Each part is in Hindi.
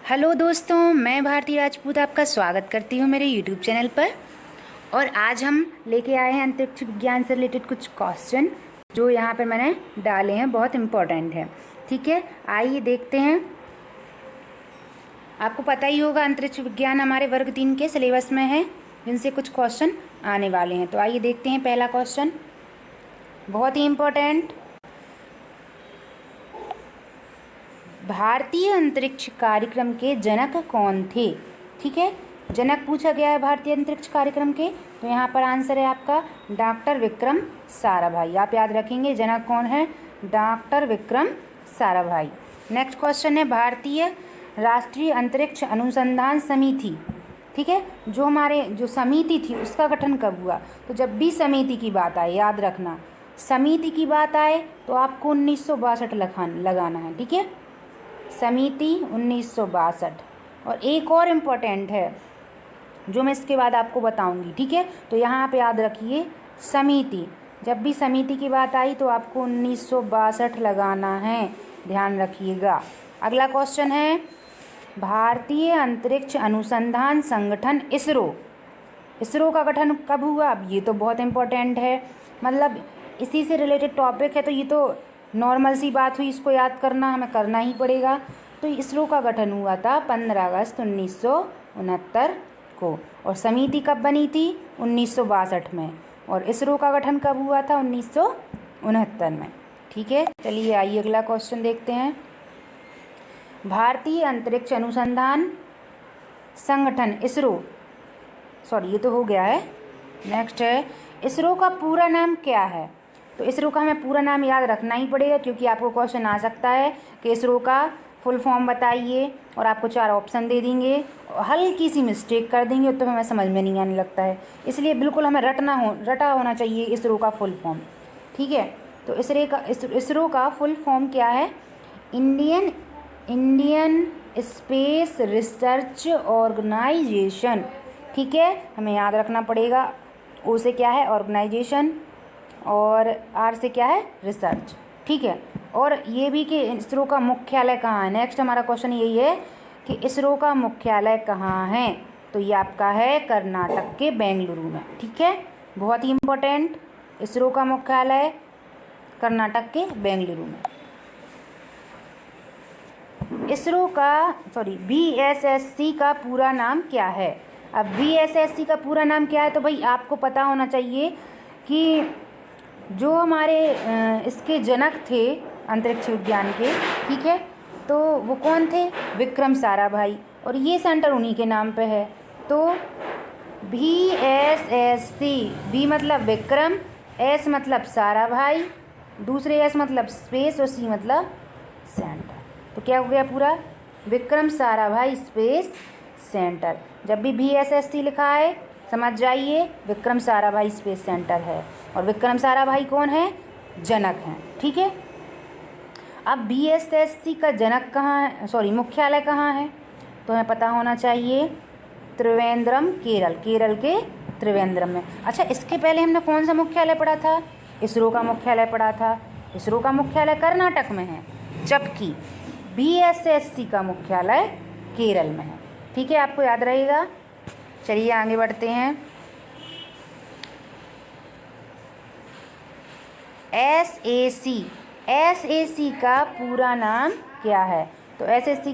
हेलो दोस्तों, मैं भारती राजपूत आपका स्वागत करती हूँ मेरे यूट्यूब चैनल पर। और आज हम लेके आए हैं अंतरिक्ष विज्ञान से रिलेटेड कुछ क्वेश्चन जो यहाँ पर मैंने डाले हैं, बहुत इम्पोर्टेंट है। ठीक है, आइए देखते हैं। आपको पता ही होगा अंतरिक्ष विज्ञान हमारे वर्ग 3 के सिलेबस में है, जिनसे कुछ क्वेश्चन आने वाले हैं। तो आइए देखते हैं पहला क्वेश्चन, बहुत ही इम्पोर्टेंट। भारतीय अंतरिक्ष कार्यक्रम के जनक कौन थे? ठीक है, जनक पूछा गया है भारतीय अंतरिक्ष कार्यक्रम के, तो यहाँ पर आंसर है आपका डॉक्टर विक्रम साराभाई। आप याद रखेंगे जनक कौन है, doctor Vikram Sarabhai. Next question है भारतीय राष्ट्रीय अंतरिक्ष अनुसंधान समिति। ठीक है, जो समिति थी उसका गठन कब हुआ? तो जब भी समिति की बात आए, याद रखना समिति की बात आए तो आपको 1962 लगाना है। ठीक है, समिति 1962। और एक और इम्पोर्टेंट है जो मैं इसके बाद आपको बताऊंगी। ठीक है, तो यहाँ पे याद रखिए समिति, जब भी समिति की बात आई तो आपको 1962 लगाना है, ध्यान रखिएगा। अगला क्वेश्चन है भारतीय अंतरिक्ष अनुसंधान संगठन इसरो का गठन कब हुआ? अब ये तो बहुत इम्पोर्टेंट है, मतलब इसी से रिलेटेड टॉपिक है, तो ये तो नॉर्मल सी बात हुई, इसको याद करना हमें करना ही पड़ेगा। तो इसरो का गठन हुआ था 15 अगस्त 1969 को, और समिति कब बनी थी? 1962 में। और इसरो का गठन कब हुआ था? 1969 में। ठीक है, चलिए आइए अगला क्वेश्चन देखते हैं। भारतीय अंतरिक्ष अनुसंधान संगठन ये तो हो गया है। नेक्स्ट है इसरो का पूरा नाम क्या है? तो इसरो का हमें पूरा नाम याद रखना ही पड़ेगा, क्योंकि आपको क्वेश्चन आ सकता है कि इसरो का फुल फॉर्म बताइए, और आपको 4 ऑप्शन दे देंगे, हल्की सी मिस्टेक कर देंगे तो हमें समझ में नहीं आने लगता है। इसलिए बिल्कुल हमें रटा होना चाहिए इसरो का फुल फॉर्म। ठीक है, तो इसरो का फुल फॉर्म क्या है? Indian space research organisation. ठीक है, हमें याद रखना पड़ेगा। ओ से क्या है? ऑर्गेनाइजेशन, और आर से क्या है? रिसर्च। ठीक है, और ये भी कि इसरो का मुख्यालय कहाँ है। नेक्स्ट हमारा क्वेश्चन यही है कि इसरो का मुख्यालय कहाँ है? तो ये आपका है कर्नाटक के बेंगलुरु में। ठीक है, बहुत ही इम्पोर्टेंट, इसरो का मुख्यालय कर्नाटक के बेंगलुरु में। बीएसएससी का पूरा नाम क्या है? अब बीएसएससी का पूरा नाम क्या है? तो भाई आपको पता होना चाहिए कि जो हमारे इसके जनक थे अंतरिक्ष विज्ञान के, ठीक है, तो वो कौन थे? विक्रम साराभाई, और ये सेंटर उन्हीं के नाम पे है। तो बीएसएससी, बी मतलब विक्रम, एस मतलब साराभाई, दूसरे एस मतलब स्पेस, और सी मतलब सेंटर। तो क्या हो गया पूरा? Vikram Sarabhai space centre. जब भी बीएसएससी लिखा है समझ जाइए विक्रम साराभाई स्पेस सेंटर है, और विक्रम साराभाई कौन है? जनक हैं। ठीक है, अब बीएसएससी का जनक कहाँ है, मुख्यालय कहाँ है? तो हमें पता होना चाहिए त्रिवेंद्रम, केरल के त्रिवेंद्रम में। अच्छा, इसके पहले हमने कौन सा मुख्यालय पढ़ा था? इसरो का मुख्यालय पढ़ा था। इसरो का मुख्यालय कर्नाटक में है, जबकि बीएसएससी का मुख्यालय केरल में है। ठीक है, आपको याद रहेगा। चलिए आगे बढ़ते हैं। एसएसी का पूरा नाम क्या है? तो एसएसी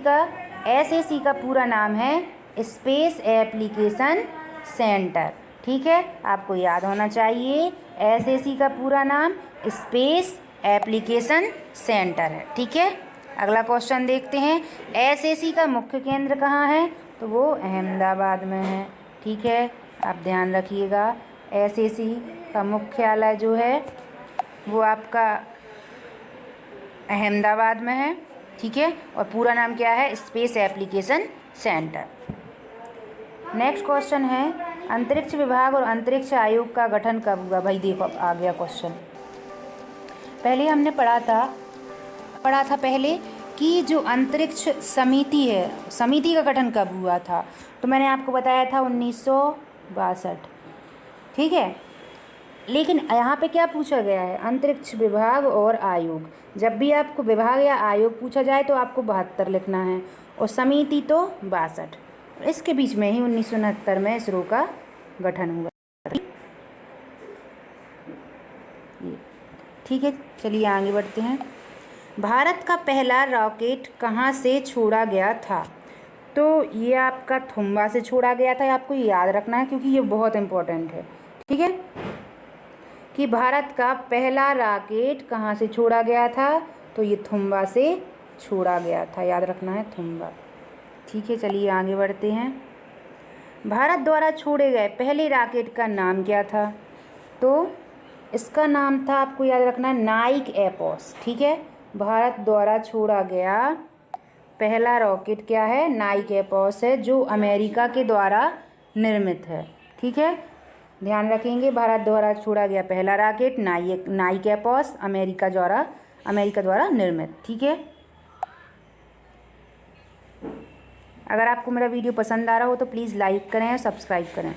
का पूरा नाम है स्पेस एप्लीकेशन सेंटर। ठीक है, आपको याद होना चाहिए एसएसी का पूरा नाम स्पेस एप्लीकेशन सेंटर है। ठीक है, अगला क्वेश्चन देखते हैं। एसएसी का मुख्य केंद्र कहाँ है? तो वो अहमदाबाद में है। ठीक है, आप ध्यान रखिएगा एसएसी का मुख्यालय जो है वो आपका अहमदाबाद में है। ठीक है, और पूरा नाम क्या है? Space application centre. Next question है अंतरिक्ष विभाग और अंतरिक्ष आयोग का गठन कब हुआ? भाई देखो अब आ गया क्वेश्चन। पहले हमने पढ़ा था पहले कि जो अंतरिक्ष समिति है, समिति का गठन कब हुआ था? तो मैंने आपको बताया था 1962। ठीक है, लेकिन यहाँ पे क्या पूछा गया है? अंतरिक्ष विभाग और आयोग। जब भी आपको विभाग या आयोग पूछा जाए तो आपको 72 लिखना है, और समिति तो 62। इसके बीच में ही 1969 में इसरो का गठन हुआ। ठीक है, चलिए आगे बढ़ते हैं। भारत का पहला रॉकेट कहाँ से छोड़ा गया था? तो ये आपका थुम्बा से छोड़ा गया था, आपको याद रखना है क्योंकि ये बहुत इम्पोर्टेंट है। ठीक है, कि भारत का पहला रॉकेट कहाँ से छोड़ा गया था? तो ये थुम्बा से छोड़ा गया था, याद रखना है थुम्बा। ठीक है, चलिए आगे बढ़ते हैं। भारत द्वारा छोड़े गए पहले रॉकेट का नाम क्या था? तो इसका नाम था, आपको याद रखना है, नाइक एपोस। ठीक है, भारत द्वारा छोड़ा गया पहला रॉकेट क्या है? नाइक एपोस है, जो अमेरिका के द्वारा निर्मित है। ठीक है, ध्यान रखेंगे, भारत द्वारा छोड़ा गया पहला रॉकेट नाइक एपोस, अमेरिका द्वारा निर्मित। ठीक है, अगर आपको मेरा वीडियो पसंद आ रहा हो तो प्लीज़ लाइक करें और सब्सक्राइब करें।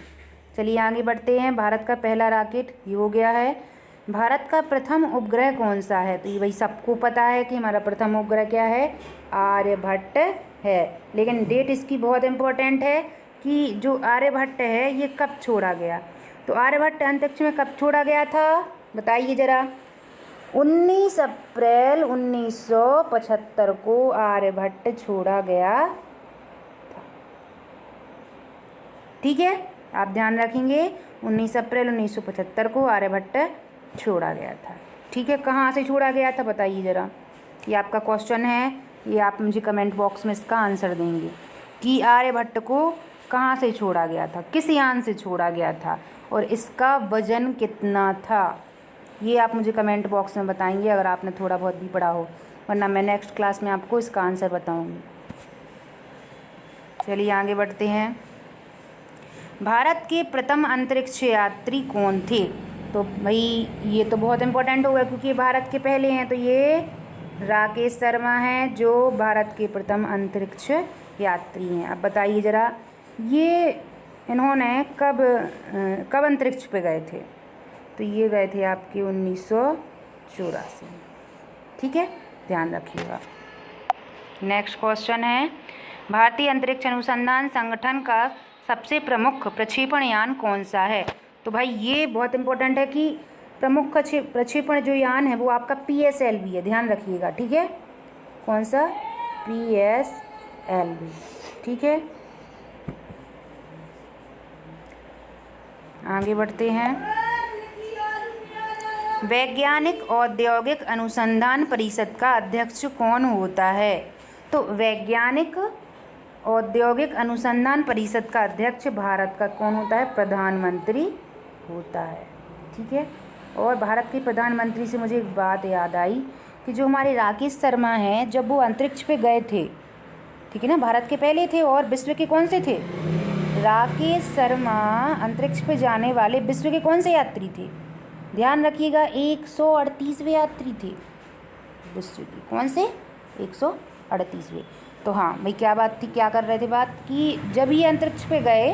चलिए आगे बढ़ते हैं। भारत का पहला रॉकेट ये हो गया है। भारत का प्रथम उपग्रह कौन सा है? तो ये भाई सबको पता है कि हमारा प्रथम उपग्रह क्या है? आर्यभट्ट है। लेकिन डेट इसकी बहुत इम्पोर्टेंट है कि जो आर्यभट्ट है ये कब छोड़ा गया? तो आर्यभट्ट अंतरिक्ष में कब छोड़ा गया था? बताइए ज़रा। 19 अप्रैल 1975 को आर्यभट्ट छोड़ा गया था। ठीक है, आप ध्यान रखेंगे, 19 अप्रैल 1975 को आर्यभट्ट छोड़ा गया था। ठीक है, कहाँ से छोड़ा गया था बताइए ज़रा। ये आपका क्वेश्चन है, ये आप मुझे कमेंट बॉक्स में इसका आंसर देंगे कि आर्यभट्ट को कहाँ से छोड़ा गया था, किस यान से छोड़ा गया था और इसका वजन कितना था। ये आप मुझे कमेंट बॉक्स में बताएंगे अगर आपने थोड़ा बहुत भी पढ़ा हो, वरना मैं नेक्स्ट क्लास में आपको इसका आंसर बताऊँगी। चलिए आगे बढ़ते हैं। भारत के प्रथम अंतरिक्ष यात्री कौन थे? तो भाई ये तो बहुत इम्पोर्टेंट होगा क्योंकि भारत के पहले हैं, तो ये राकेश शर्मा हैं जो भारत के प्रथम अंतरिक्ष यात्री हैं। अब बताइए ज़रा, ये इन्होंने कब अंतरिक्ष पे गए थे? तो ये गए थे आपके 1984। ठीक है, ध्यान रखिएगा। नेक्स्ट क्वेश्चन है, भारतीय अंतरिक्ष अनुसंधान संगठन का सबसे प्रमुख प्रक्षेपण यान कौन सा है? तो भाई ये बहुत इम्पोर्टेंट है कि प्रमुख प्रक्षेपण जो यान है वो आपका PSLV है, ध्यान रखिएगा। ठीक है, कौन सा? PSLV। ठीक है, आगे बढ़ते हैं। वैज्ञानिक औद्योगिक अनुसंधान परिषद का अध्यक्ष कौन होता है? तो वैज्ञानिक औद्योगिक अनुसंधान परिषद का अध्यक्ष भारत का कौन होता है? प्रधानमंत्री होता है। ठीक है, और भारत के प्रधानमंत्री से मुझे एक बात याद आई कि जो हमारे राकेश शर्मा हैं, जब वो अंतरिक्ष पे गए थे, ठीक है ना, भारत के पहले थे और विश्व के कौन से थे? राकेश शर्मा अंतरिक्ष पे जाने वाले विश्व के कौन से यात्री थे? ध्यान रखिएगा, 138वें यात्री थे विश्व के। कौन से? 138वें। तो हाँ भाई, क्या बात थी, क्या कर रहे थे बात कि जब ये अंतरिक्ष पे गए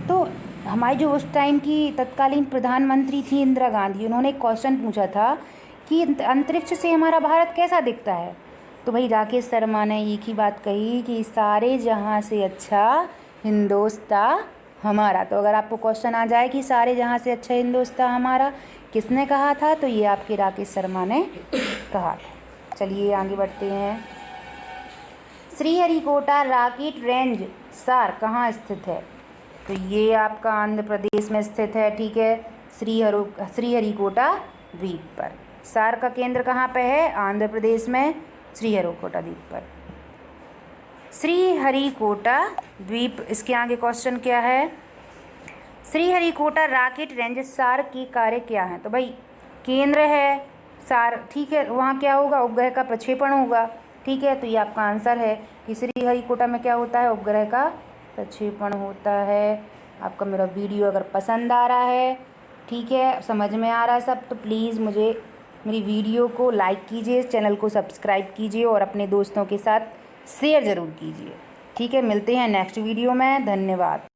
तो हमारी जो उस टाइम की तत्कालीन प्रधानमंत्री थी इंदिरा गांधी, उन्होंने एक क्वेश्चन पूछा था कि अंतरिक्ष से हमारा भारत कैसा दिखता है? तो भाई राकेश शर्मा ने एक ही बात कही कि सारे जहाँ से अच्छा हिंदुस्तान हमारा। तो अगर आपको क्वेश्चन आ जाए कि सारे जहाँ से अच्छा हिंदुस्तान हमारा, किसने कहा था? तो ये आपके राकेश शर्मा ने कहा था। चलिए आगे बढ़ते हैं। श्रीहरिकोटा रॉकेट रेंज सार कहाँ स्थित है? तो ये आपका आंध्र प्रदेश में स्थित है। ठीक है, श्रीहरिकोटा द्वीप पर। सार का केंद्र कहाँ पे है? आंध्र प्रदेश में, श्रीहरिकोटा द्वीप पर। श्रीहरिकोटा द्वीप, इसके आगे क्वेश्चन क्या है? श्रीहरिकोटा रॉकेट रेंज सार की कार्य क्या है? तो भाई केंद्र है सार, ठीक है, वहाँ क्या होगा? उपग्रह का प्रक्षेपण होगा। ठीक है, तो ये आपका आंसर है कि श्रीहरिकोटा में क्या होता है? उपग्रह का प्रक्षेपण होता है। आपका मेरा वीडियो अगर पसंद आ रहा है, ठीक है, समझ में आ रहा है सब, तो प्लीज़ मुझे मेरी वीडियो को लाइक कीजिए, चैनल को सब्सक्राइब कीजिए और अपने दोस्तों के साथ शेयर ज़रूर कीजिए। ठीक है, मिलते हैं नेक्स्ट वीडियो में। धन्यवाद।